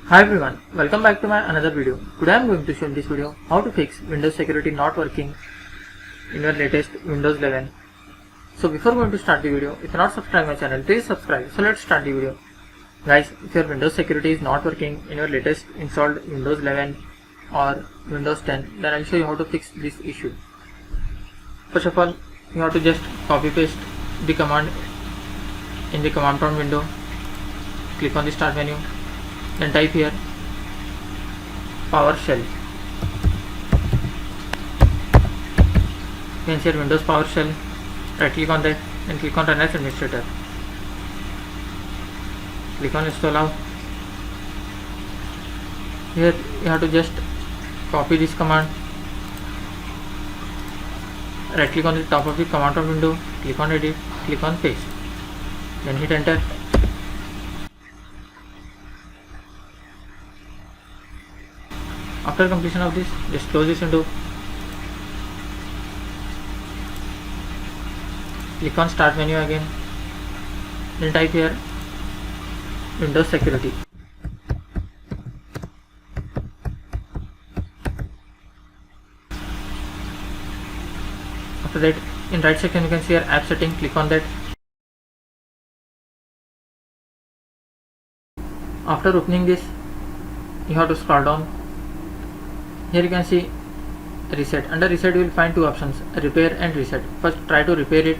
Hi everyone, welcome back to my another video. Today I am going to show in this video how to fix Windows security not working in your latest Windows 11. So before going to start the video, if you are not subscribed my channel, please subscribe. So let's start the video. Guys, if your Windows security is not working in your latest installed Windows 11 or Windows 10, then I will show you how to fix this issue. First of all, you have to just copy paste the command in the command prompt window. Click on the start menu. Then type here PowerShell. You can see Windows PowerShell. Right click on that and click on Run as Administrator. Click on Install Now. Here you have to just copy this command. Right click on the top of the command prompt window. Click on Edit. Click on Paste. Then hit Enter. After completion of this, just close this window. Click on Start menu again. Then type here Windows Security. After that, in right section you can see your app setting. Click on that. After opening this, you have to scroll down. Here you can see Reset. Under Reset you will find two options, Repair and Reset. First try to repair it.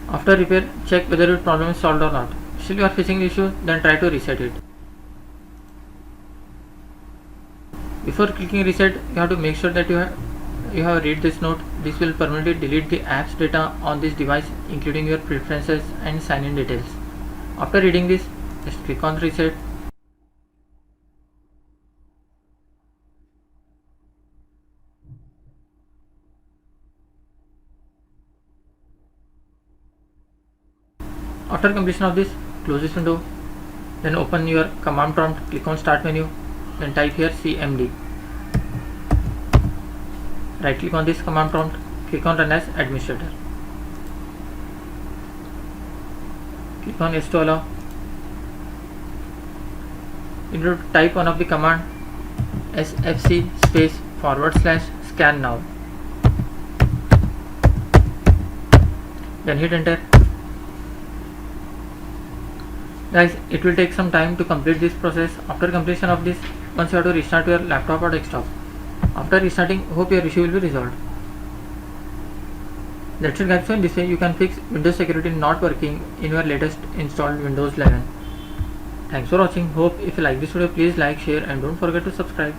After repair, check whether your problem is solved or not. Still you are facing the issue, then try to reset it. Before clicking Reset, you have to make sure that you have read this note. This will permanently delete the app's data on this device, including your preferences and sign-in details. After reading this, just click on Reset. After completion of this, close this window. Then open your command prompt. Click on Start menu. Then type here CMD. Right click on this command prompt, click on Run as Administrator. Click on Yes to allow. You need to type one of the command sfc /scan now. Then hit Enter. Guys, it will take some time to complete this process. After completion of this, once you have to restart your laptop or desktop. After restarting, hope your issue will be resolved. That's it guys. So in this way you can fix Windows security not working in your latest installed Windows 11. Thanks for watching. Hope if you like this video, please like, share and don't forget to subscribe.